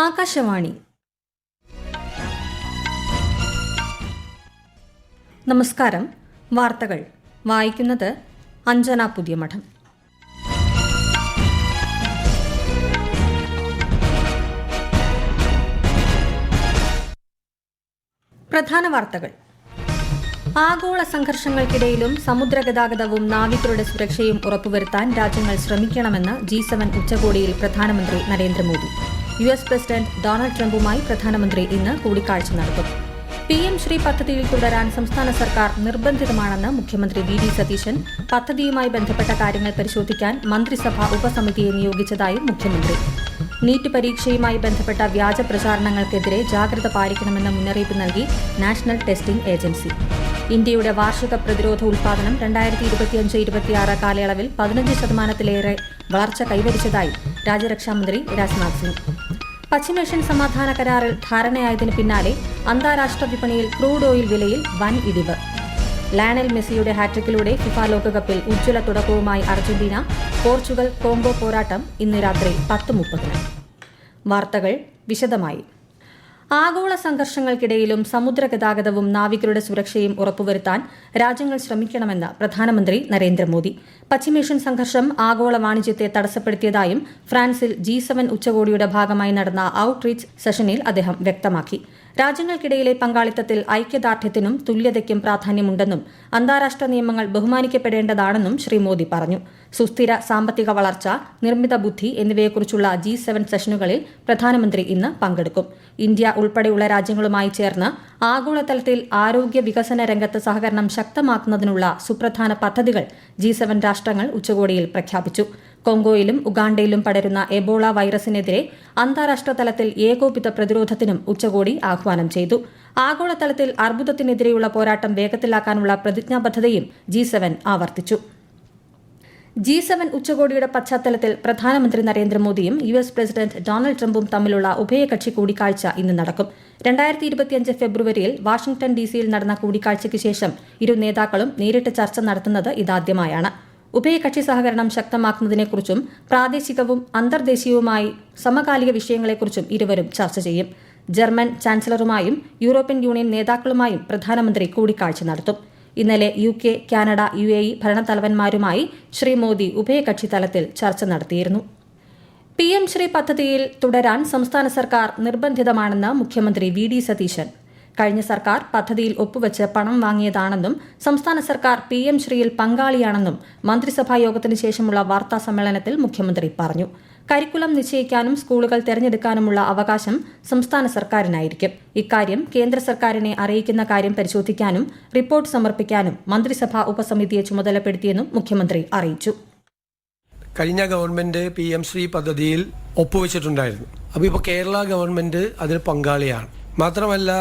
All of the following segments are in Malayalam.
ആകാശവാണി. നമസ്കാരം. വാർത്തകൾ വായിക്കുന്നത് അഞ്ജന പുതിയമഠം. പ്രധാന വാർത്തകൾ. ആഗോള സംഘർഷങ്ങൾക്കിടയിലും സമുദ്രഗതാഗതവും നാവികരുടെ സുരക്ഷയും ഉറപ്പുവരുത്താൻ രാജ്യങ്ങൾ ശ്രമിക്കണമെന്ന് G7 ഉച്ചകോടിയിൽ പ്രധാനമന്ത്രി നരേന്ദ്രമോദി. US പ്രസിഡന്റ് ഡൊണാൾഡ് ട്രംപുമായി പ്രധാനമന്ത്രി ഇന്ന് കൂടിക്കാഴ്ച നടത്തും. PM ശ്രീ പദ്ധതിയിൽ തുടരാൻ സംസ്ഥാന സർക്കാർ നിർബന്ധിതമാണെന്ന് മുഖ്യമന്ത്രി VD സതീശൻ. പദ്ധതിയുമായി ബന്ധപ്പെട്ട കാര്യങ്ങൾ പരിശോധിക്കാൻ മന്ത്രിസഭാ ഉപസമിതിയെ നിയോഗിച്ചതായും മുഖ്യമന്ത്രി. നീറ്റ് പരീക്ഷയുമായി ബന്ധപ്പെട്ട വ്യാജ പ്രചാരണങ്ങൾക്കെതിരെ ജാഗ്രത പാലിക്കണമെന്ന മുന്നറിയിപ്പ് നൽകി നാഷണൽ ടെസ്റ്റിംഗ് ഏജൻസി. ഇന്ത്യയുടെ വാർഷിക പ്രതിരോധ ഉൽപാദനം 2025-26 കാലയളവിൽ 15% വളർച്ച കൈവരിച്ചതായി രാജ്യരക്ഷാമന്ത്രി രാജ്നാഥ് സിംഗ്. പശ്ചിമേഷ്യൻ സമാധാന കരാറിൽ ധാരണയായതിനു പിന്നാലെ അന്താരാഷ്ട്ര വിപണിയിൽ ക്രൂഡ് ഓയിൽ വിലയിൽ വൻ ഇടിവ്. ലയണൽ മെസ്സിയുടെ ഹാട്രിക്കിലൂടെ ഫിഫ ലോകകപ്പിൽ ഉജ്ജ്വല തുടക്കവുമായി അർജന്റീന. പോർച്ചുഗൽ കോങ്കോ പോരാട്ടം ഇന്ന് രാത്രി 10:30. വാർത്തകൾ വിശദമായി. ആഗോള സംഘർഷങ്ങൾക്കിടയിലും സമുദ്രഗതാഗതവും നാവികരുടെ സുരക്ഷയും ഉറപ്പുവരുത്താൻ രാജ്യങ്ങൾ ശ്രമിക്കണമെന്ന് പ്രധാനമന്ത്രി നരേന്ദ്രമോദി. പശ്ചിമേഷ്യൻ സംഘർഷം ആഗോള വാണിജ്യത്തെ തടസ്സപ്പെടുത്തിയതായും ഫ്രാൻസിൽ G7 ഉച്ചകോടിയുടെ ഭാഗമായി നടന്ന ഔട്ട്റീച്ച് സെഷനിൽ അദ്ദേഹം വ്യക്തമാക്കി. രാജ്യങ്ങൾക്കിടയിലെ പങ്കാളിത്തത്തിൽ ഐക്യദാർഢ്യത്തിനും തുല്യതയ്ക്കും പ്രാധാന്യമുണ്ടെന്നും അന്താരാഷ്ട്ര നിയമങ്ങൾ ബഹുമാനിക്കപ്പെടേണ്ടതാണെന്നും ശ്രീ മോദി പറഞ്ഞു. സുസ്ഥിര സാമ്പത്തിക വളർച്ച, നിർമ്മിത ബുദ്ധി എന്നിവയെക്കുറിച്ചുള്ള G7 സെഷനുകളിൽ പ്രധാനമന്ത്രി ഇന്ന് പങ്കെടുക്കും. ഇന്ത്യ ഉൾപ്പെടെയുള്ള രാജ്യങ്ങളുമായി ചേർന്ന് ആഗോളതലത്തിൽ ആരോഗ്യ വികസന രംഗത്ത് സഹകരണം ശക്തമാക്കുന്നതിനുള്ള സുപ്രധാന പദ്ധതികൾ G7 രാഷ്ട്രങ്ങൾ ഉച്ചകോടിയിൽ പ്രഖ്യാപിച്ചു. കോങ്കോയിലും ഉഗാണ്ടയിലും പടരുന്ന എബോള വൈറസിനെതിരെ അന്താരാഷ്ട്ര തലത്തിൽ ഏകോപിത പ്രതിരോധത്തിനും ഉച്ചകോടി ആഹ്വാനം ചെയ്തു. ആഗോളതലത്തിൽ അർബുദത്തിനെതിരെയുള്ള പോരാട്ടം വേഗത്തിലാക്കാനുള്ള പ്രതിജ്ഞാബദ്ധതയും G7 ആവർത്തിച്ചു. G7 ഉച്ചകോടിയുടെ പശ്ചാത്തലത്തിൽ പ്രധാനമന്ത്രി നരേന്ദ്രമോദിയും US പ്രസിഡന്റ് ഡൊണാൾഡ് ട്രംപും തമ്മിലുള്ള ഉഭയകക്ഷി കൂടിക്കാഴ്ച ഇന്ന് നടക്കും. 2025 ഫെബ്രുവരിയിൽ വാഷിംഗ്ടൺ DC-യിൽ നടന്ന കൂടിക്കാഴ്ചയ്ക്ക് ശേഷം ഇരു നേതാക്കളും നേരിട്ട് ചർച്ച നടത്തുന്നത് ഇതാദ്യമായാണ്. ഉഭയകക്ഷി സഹകരണം ശക്തമാക്കുന്നതിനെക്കുറിച്ചും പ്രാദേശികവും അന്തർദേശീയവുമായി സമകാലിക വിഷയങ്ങളെക്കുറിച്ചും ഇരുവരും ചർച്ച ചെയ്യും. ജർമ്മൻ ചാൻസലറുമായും യൂറോപ്യൻ യൂണിയൻ നേതാക്കളുമായും പ്രധാനമന്ത്രി കൂടിക്കാഴ്ച നടത്തും. ഇന്നലെ UK, കാനഡ, UAE ഭരണത്തലവന്മാരുമായി ശ്രീ മോദി ഉഭയകക്ഷി തലത്തിൽ ചർച്ച നടത്തിയിരുന്നു. PM ശ്രീ പദ്ധതിയിൽ തുടരാൻ സംസ്ഥാന സർക്കാർ നിർബന്ധിതമാണെന്ന് മുഖ്യമന്ത്രി VD സതീശൻ. കഴിഞ്ഞ സർക്കാർ പദ്ധതിയിൽ ഒപ്പുവെച്ച് പണം വാങ്ങിയതാണെന്നും സംസ്ഥാന സർക്കാർ PM ശ്രീയിൽ പങ്കാളിയാണെന്നും മന്ത്രിസഭാ യോഗത്തിന് ശേഷമുള്ള വാർത്താ സമ്മേളനത്തിൽ മുഖ്യമന്ത്രി പറഞ്ഞു. കരിക്കുലം നിശ്ചയിക്കാനും സ്കൂളുകൾ തെരഞ്ഞെടുക്കാനുമുള്ള അവകാശം സംസ്ഥാന സർക്കാരിനായിരിക്കും. ഇക്കാര്യം കേന്ദ്ര സർക്കാരിനെ അറിയിക്കുന്ന കാര്യം പരിശോധിക്കാനും റിപ്പോർട്ട് സമർപ്പിക്കാനും മന്ത്രിസഭാ ഉപസമിതിയെ ചുമതലപ്പെടുത്തിയെന്നും മുഖ്യമന്ത്രി അറിയിച്ചു. കഴിഞ്ഞ ഗവൺമെന്റ് PM ശ്രീ പദ്ധതിയിൽ ഒപ്പുവെച്ചിട്ടുണ്ടായിരുന്നു. അപ്പോൾ ഇപ്പോൾ കേരള ഗവൺമെന്റ് അതിൽ പങ്കാളിയാണ്. മാത്രമല്ല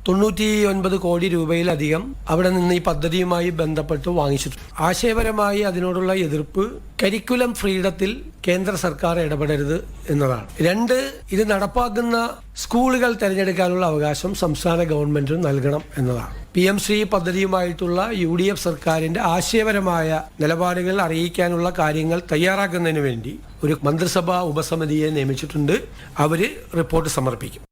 99 കോടി രൂപയിലധികം അവിടെ നിന്ന് ഈ പദ്ധതിയുമായി ബന്ധപ്പെട്ട് വാങ്ങിച്ചിട്ടുണ്ട്. ആശയപരമായി അതിനോടുള്ള എതിർപ്പ് കരിക്കുലം ഫ്രീഡത്തിൽ കേന്ദ്ര സർക്കാർ ഇടപെടരുത് എന്നതാണ്. 2, ഇത് നടപ്പാക്കുന്ന സ്കൂളുകൾ തിരഞ്ഞെടുക്കാനുള്ള അവകാശം സംസ്ഥാന ഗവൺമെന്റിന് നൽകണം എന്നതാണ്. PM ശ്രീ പദ്ധതിയുമായിട്ടുള്ള UDF സർക്കാരിന്റെ ആശയപരമായ നിലപാടുകൾ അറിയിക്കാനുള്ള കാര്യങ്ങൾ തയ്യാറാക്കുന്നതിന് വേണ്ടി ഒരു മന്ത്രിസഭാ ഉപസമിതിയെ നിയമിച്ചിട്ടുണ്ട്. അവര് റിപ്പോർട്ട് സമർപ്പിക്കും.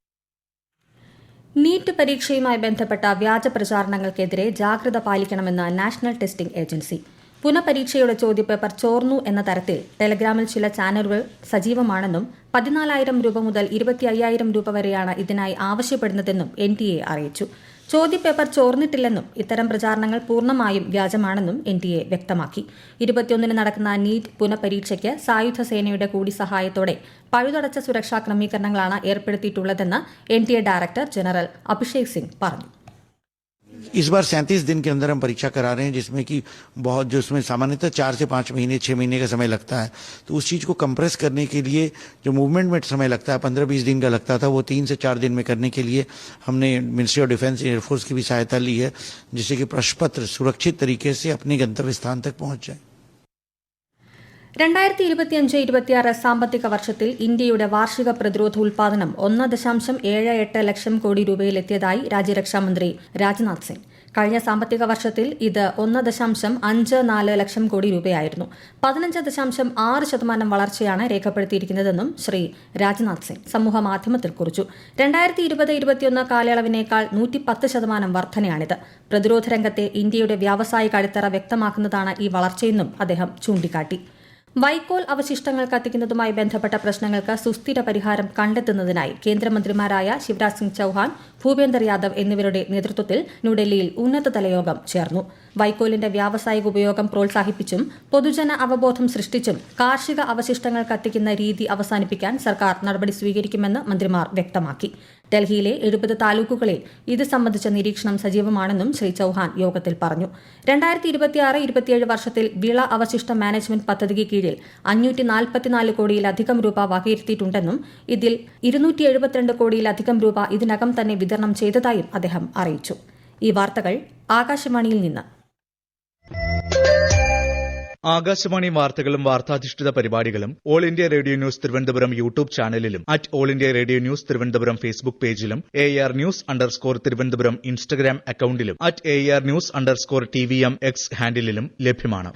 നീറ്റ് പരീക്ഷയുമായി ബന്ധപ്പെട്ട വ്യാജ പ്രചാരണങ്ങൾക്കെതിരെ ജാഗ്രത പാലിക്കണമെന്ന് നാഷണൽ ടെസ്റ്റിംഗ് ഏജൻസി. പുനഃപരീക്ഷയുടെ ചോദ്യപേപ്പർ ചോർന്നു എന്ന തരത്തിൽ ടെലഗ്രാമിൽ ചില ചാനലുകൾ സജീവമാണെന്നും 14,000 രൂപ മുതൽ 25,000 രൂപ വരെയാണ് ഇതിനായി ആവശ്യപ്പെടുന്നതെന്നും NTA അറിയിച്ചു. ചോദ്യപേപ്പർ ചോർന്നിട്ടില്ലെന്നും ഇത്തരം പ്രചാരണങ്ങൾ പൂർണ്ണമായും വ്യാജമാണെന്നും NTA വ്യക്തമാക്കി. 21 നടക്കുന്ന നീറ്റ് പുനഃപരീക്ഷയ്ക്ക് സായുധ സേനയുടെ കൂടി സഹായത്തോടെ പഴുതടച്ച സുരക്ഷാ ക്രമീകരണങ്ങളാണ് ഏർപ്പെടുത്തിയിട്ടുള്ളതെന്ന് NTA director general Abhishek Singh പറഞ്ഞു. इस बार 37 दिन के अंदर हम परीक्षा करा रहे हैं, जिसमें कि बहुत जो उसमें सामान्यतः 4 से 5 महीने 6 महीने का समय लगता है. तो उस चीज़ को कंप्रेस करने के लिए जो मूवमेंट में समय लगता है 15-20 दिन का लगता था, वो 3 से 4 दिन में करने के लिए हमने मिनिस्ट्री ऑफ डिफेंस, एयरफोर्स की भी सहायता ली है, जिससे कि प्रश्न पत्र सुरक्षित तरीके से अपने गंतव्य स्थान तक पहुँच जाए. 2025-26 സാമ്പത്തിക വർഷത്തിൽ ഇന്ത്യയുടെ വാർഷിക പ്രതിരോധ ഉൽപാദനം 1.78 ലക്ഷം കോടി രൂപയിലെത്തിയതായി രാജ്യരക്ഷാമന്ത്രി രാജ്നാഥ് സിംഗ്. കഴിഞ്ഞ സാമ്പത്തിക വർഷത്തിൽ ഇത് 1.54 ലക്ഷം കോടി രൂപയായിരുന്നു. 15.6% വളർച്ചയാണ് രേഖപ്പെടുത്തിയിരിക്കുന്നതെന്നും ശ്രീ രാജ്നാഥ് സിംഗ് സമൂഹമാധ്യമത്തിൽ കുറിച്ചു. 2020-21 കാലയളവിനേക്കാൾ 110% വർധനയാണിത്. പ്രതിരോധ രംഗത്തെ ഇന്ത്യയുടെ വ്യാവസായിക അടിത്തറ വ്യക്തമാക്കുന്നതാണ് ഈ വളർച്ചയെന്നും അദ്ദേഹം ചൂണ്ടിക്കാട്ടി. വൈക്കോൽ അവശിഷ്ടങ്ങൾ കത്തിക്കുന്നതുമായി ബന്ധപ്പെട്ട പ്രശ്നങ്ങൾക്ക് സുസ്ഥിര പരിഹാരം കണ്ടെത്തുന്നതിനായി കേന്ദ്രമന്ത്രിമാരായ ശിവരാജ് സിംഗ് ചൌഹാൻ, ഭൂപേന്ദർ യാദവ് എന്നിവരുടെ നേതൃത്വത്തിൽ ന്യൂഡൽഹിയിൽ ഉന്നതതല യോഗം ചേർന്നു. വൈക്കോലിന്റെ വ്യാവസായിക ഉപയോഗം പ്രോത്സാഹിപ്പിച്ചും പൊതുജന അവബോധം സൃഷ്ടിച്ചും കാർഷിക അവശിഷ്ടങ്ങൾ കത്തിക്കുന്ന രീതി അവസാനിപ്പിക്കാൻ സർക്കാർ നടപടി സ്വീകരിക്കുമെന്ന് മന്ത്രിമാർ വ്യക്തമാക്കി. ഡൽഹിയിലെ 70 താലൂക്കുകളിൽ ഇത് സംബന്ധിച്ച നിരീക്ഷണം സജീവമാണെന്നും ശ്രീ ചൌഹാൻ യോഗത്തിൽ പറഞ്ഞു. 2026-27 വർഷത്തിൽ വിള അവശിഷ്ട മാനേജ്മെന്റ് പദ്ധതിക്ക് കീഴിൽ 544 കോടിയിലധികം രൂപ വകയിരുത്തിയിട്ടുണ്ടെന്നും ഇതിൽ 272 കോടിയിലധികം രൂപ ഇതിനകം തന്നെ വിതരണം ചെയ്തതായും അദ്ദേഹം അറിയിച്ചു. ഈ വാർത്തകൾ ആകാശവാണിയിൽ നിന്ന്. ആകാശവാണി വാർത്തകളും വാർത്താധിഷ്ഠിത പരിപാടികളും all India radio news Thiruvananthapuram YouTube ചാനലിലും all India radio news Thiruvananthapuram Facebook പേജിലും AR News_ തിരുവനന്തപുരം ഇൻസ്റ്റഗ്രാം അക്കൌണ്ടിലും AR News_TVM X ഹാൻഡിലും ലഭ്യമാണ്.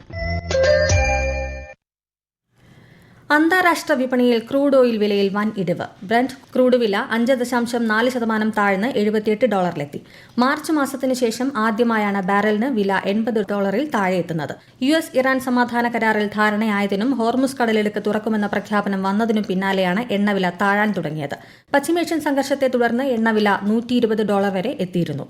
അന്താരാഷ്ട്ര വിപണിയിൽ ക്രൂഡ് ഓയിൽ വിലയിൽ വൻ ഇടിവ്. ബ്രന്റ് ക്രൂഡ് വില 5.4% താഴ്ന്ന് $78 മാർച്ച് മാസത്തിനു ശേഷം ആദ്യമായാണ് ബാരലിന് വില $80 താഴെയെത്തുന്നത്. US ഇറാൻ സമാധാന കരാറിൽ ധാരണയായതിനും ഹോർമുസ് കടലിടുക്ക് തുറക്കുമെന്ന പ്രഖ്യാപനം വന്നതിനും പിന്നാലെയാണ് എണ്ണവില താഴാൻ തുടങ്ങിയത്. പശ്ചിമേഷ്യൻ സംഘർഷത്തെ തുടർന്ന് എണ്ണവില $120 വരെ എത്തിയിരുന്നു.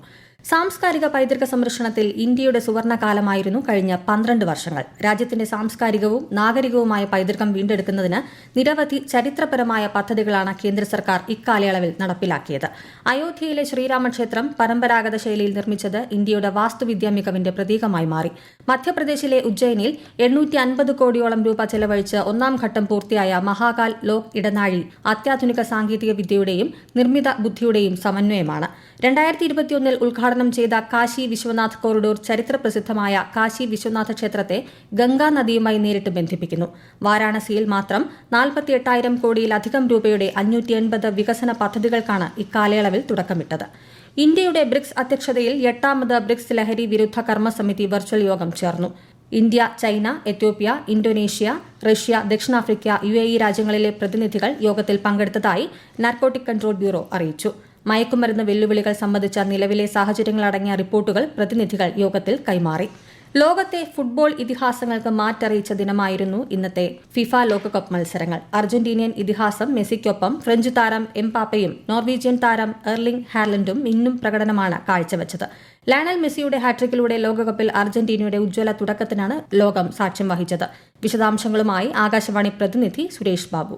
സാംസ്കാരിക പൈതൃക സംരക്ഷണത്തിൽ ഇന്ത്യയുടെ സുവർണകാലമായിരുന്നു കഴിഞ്ഞ 12 വർഷങ്ങൾ. രാജ്യത്തിന്റെ സാംസ്കാരികവും നാഗരികവുമായ പൈതൃകം വീണ്ടെടുക്കുന്നതിന് നിരവധി ചരിത്രപരമായ പദ്ധതികളാണ് കേന്ദ്ര സർക്കാർ ഇക്കാലയളവിൽ നടപ്പിലാക്കിയത്. അയോധ്യയിലെ ശ്രീരാമക്ഷേത്രം പരമ്പരാഗത ശൈലിയിൽ നിർമ്മിച്ചത് ഇന്ത്യയുടെ വാസ്തുവിദ്യാ മികവിന്റെ പ്രതീകമായി മാറി. മധ്യപ്രദേശിലെ ഉജ്ജയിനിൽ 850 കോടിയോളം രൂപ ചെലവഴിച്ച് 1ാം ഘട്ടം പൂർത്തിയായ മഹാകാൽ ലോക് ഇടനാഴി അത്യാധുനിക സാങ്കേതിക വിദ്യയുടെയും നിർമ്മിത ബുദ്ധിയുടെയും സമന്വയമാണ്. 2021 ഉദ്ഘാടനം ചെയ്ത കാശി വിശ്വനാഥ് കോറിഡോർ ചരിത്രപ്രസിദ്ധമായ കാശി വിശ്വനാഥ ക്ഷേത്രത്തെ ഗംഗാ നദിയുമായി നേരിട്ട് ബന്ധിപ്പിക്കുന്നു. വാരാണസിയിൽ മാത്രം 48,000 കോടിയിലധികം രൂപയുടെ 580 വികസന പദ്ധതികൾക്കാണ് ഇക്കാലയളവിൽ തുടക്കമിട്ടത്. ഇന്ത്യയുടെ ബ്രിക്സ് അധ്യക്ഷതയിൽ 8ാമത് ബ്രിക്സ് ലഹരി വിരുദ്ധ കർമ്മസമിതി വെർച്വൽ യോഗം ചേർന്നു. India, China, Ethiopia, Indonesia, Russia, ദക്ഷിണാഫ്രിക്ക, UAE രാജ്യങ്ങളിലെ പ്രതിനിധികൾ യോഗത്തിൽ പങ്കെടുത്തതായി നാർക്കോട്ടിക് കൺട്രോൾ ബ്യൂറോ അറിയിച്ചു. മയക്കുമരുന്ന് വെല്ലുവിളികൾ സംബന്ധിച്ച നിലവിലെ സാഹചര്യങ്ങളടങ്ങിയ റിപ്പോർട്ടുകൾ പ്രതിനിധികൾ യോഗത്തിൽ കൈമാറി. ലോകത്തെ ഫുട്ബോൾ ഇതിഹാസങ്ങൾക്ക് മാറ്ററിയിച്ച ദിനമായിരുന്നു ഇന്നത്തെ ഫിഫ ലോകകപ്പ് മത്സരങ്ങൾ. അർജന്റീനിയൻ ഇതിഹാസം മെസ്സിക്കൊപ്പം ഫ്രഞ്ച് താരം എംപാപ്പയും നോർവീജിയൻ താരം എർലിംഗ് ഹാലൻഡും ഇന്നും പ്രകടനമാണ് കാഴ്ചവെച്ചത്. ലയണൽ മെസ്സിയുടെ ഹാട്രിക്കിലൂടെ ലോകകപ്പിൽ അർജന്റീനയുടെ ഉജ്ജ്വല തുടക്കത്തിനാണ് ലോകം സാക്ഷ്യം വഹിച്ചത്. വിശദാംശങ്ങളുമായി ആകാശവാണി പ്രതിനിധി സുരേഷ് ബാബു.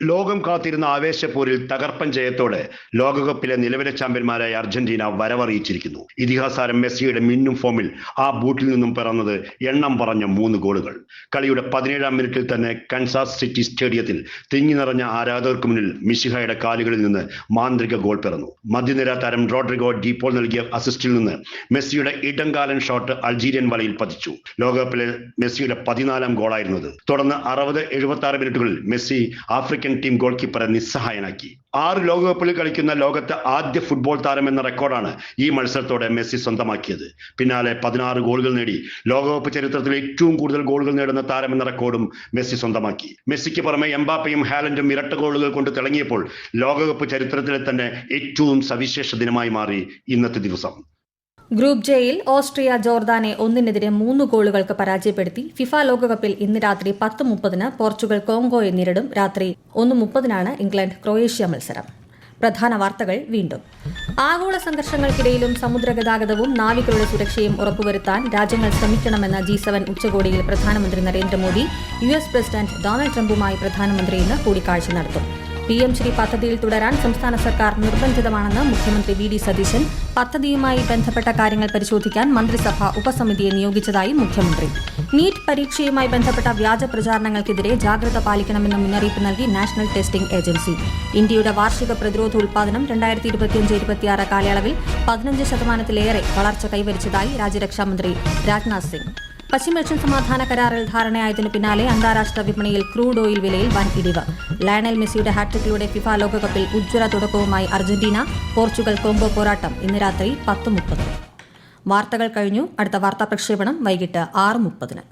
ലോകം കാത്തിരുന്ന ആവേശപ്പോരിൽ തകർപ്പൻ ജയത്തോടെ ലോകകപ്പിലെ നിലവിലെ ചാമ്പ്യന്മാരായ അർജന്റീന വരവറിയിച്ചിരിക്കുന്നു. ഇതിഹാസാരം മെസ്സിയുടെ മിന്നും ഫോമിൽ ആ ബൂട്ടിൽ നിന്നും പിറന്നത് എണ്ണം പറഞ്ഞ 3 ഗോളുകൾ. കളിയുടെ 17ാം മിനിറ്റിൽ തന്നെ കൻസാസ് സിറ്റി സ്റ്റേഡിയത്തിൽ തിങ്ങി നിറഞ്ഞ ആരാധകർക്ക് മുന്നിൽ മിശിഹയുടെ കാലുകളിൽ നിന്ന് മാന്ത്രിക ഗോൾ പിറന്നു. മധ്യനിര താരം റോഡ്രിഗോ ഡീപോൾ നൽകിയ അസിസ്റ്റിൽ നിന്ന് മെസ്സിയുടെ ഇടംകാലൻ ഷോട്ട് അൾജീരിയൻ വലയിൽ പതിച്ചു. ലോകകപ്പിലെ മെസ്സിയുടെ 14ാം ഗോളായിരുന്നത്. തുടർന്ന് 60-76 മിനിറ്റുകളിൽ മെസ്സി ആഫ്രിക്കൻ ടീം ഗോൾ കീപ്പറെ നിസ്സഹായനാക്കി. 6 ലോകകപ്പിൽ കളിക്കുന്ന ലോകത്തെ ആദ്യ ഫുട്ബോൾ താരം എന്ന റെക്കോർഡാണ് ഈ മത്സരത്തോടെ മെസ്സി സ്വന്തമാക്കിയത്. പിന്നാലെ 16 ഗോളുകൾ നേടി ലോകകപ്പ് ചരിത്രത്തിൽ ഏറ്റവും കൂടുതൽ ഗോളുകൾ നേടുന്ന താരം എന്ന റെക്കോർഡും മെസ്സി സ്വന്തമാക്കി. മെസ്സിക്ക് പുറമെ എംബാപ്പയും ഹാലൻഡും ഇരട്ട ഗോളുകൾ കൊണ്ട് തിളങ്ങിയപ്പോൾ ലോകകപ്പ് ചരിത്രത്തിലെ തന്നെ ഏറ്റവും സവിശേഷ ദിനമായി മാറി ഇന്നത്തെ ദിവസം. ഗ്രൂപ്പ് ജെയിൽ ഓസ്ട്രിയ ജോർദാനെ 1-3 ഗോളുകൾക്ക് പരാജയപ്പെടുത്തി. ഫിഫ ലോകകപ്പിൽ ഇന്ന് രാത്രി 10:30 പോർച്ചുഗൽ കോങ്കോയെ നേരിടും. രാത്രി 1:30 ഇംഗ്ലണ്ട് ക്രൊയേഷ്യ മത്സരം. പ്രധാന വാർത്തകൾ വീണ്ടും. ആഗോള സംഘർഷങ്ങൾക്കിടയിലും സമുദ്രഗതാഗതവും നാവികരുടെ സുരക്ഷയും ഉറപ്പുവരുത്താൻ രാജ്യങ്ങൾ ശ്രമിക്കണമെന്ന് G7 ഉച്ചകോടിയിൽ പ്രധാനമന്ത്രി നരേന്ദ്രമോദി. US പ്രസിഡന്റ് ഡൊണാൾഡ് ട്രംപുമായി പ്രധാനമന്ത്രി ഇന്ന് കൂടിക്കാഴ്ച നടത്തും. PM ശ്രീ പദ്ധതിയിൽ തുടരാൻ സംസ്ഥാന സർക്കാർ നിർബന്ധിതമാണെന്ന് മുഖ്യമന്ത്രി VD സതീശൻ. പദ്ധതിയുമായി ബന്ധപ്പെട്ട കാര്യങ്ങൾ പരിശോധിക്കാൻ മന്ത്രിസഭ ഉപസമിതിയെ നിയോഗിച്ചതായി മുഖ്യമന്ത്രി. നീറ്റ് പരീക്ഷയുമായി ബന്ധപ്പെട്ട വ്യാജ പ്രചാരണങ്ങൾക്കെതിരെ ജാഗ്രത പാലിക്കണമെന്ന് മുന്നറിയിപ്പ് നൽകി നാഷണൽ ടെസ്റ്റിംഗ് ഏജൻസി. ഇന്ത്യയുടെ വാർഷിക പ്രതിരോധ ഉൽപ്പാദനം 2025-26 കാലയളവിൽ 15% വളർച്ച കൈവരിച്ചതായി രാജ്യരക്ഷാമന്ത്രി രാജ്നാഥ് സിംഗ്. പശ്ചിമേഷ്യൻ സമാധാന കരാറിൽ ധാരണയായതിനു പിന്നാലെ അന്താരാഷ്ട്ര വിപണിയിൽ ക്രൂഡ് ഓയിൽ വിലയിൽ വൻ ഇടിവ്. ലയണൽ മെസ്സിയുടെ ഹാട്രിക്കിലൂടെ ഫിഫ ലോകകപ്പിൽ ഉജ്ജ്വല തുടക്കവുമായി അർജന്റീന. പോർച്ചുഗൽ കോങ്കോ പോരാട്ടം ഇന്ന് രാത്രി 10:30. വാർത്തകൾ കഴിഞ്ഞു. അടുത്ത വാർത്താ പ്രക്ഷേപണം വൈകിട്ട് 6:30.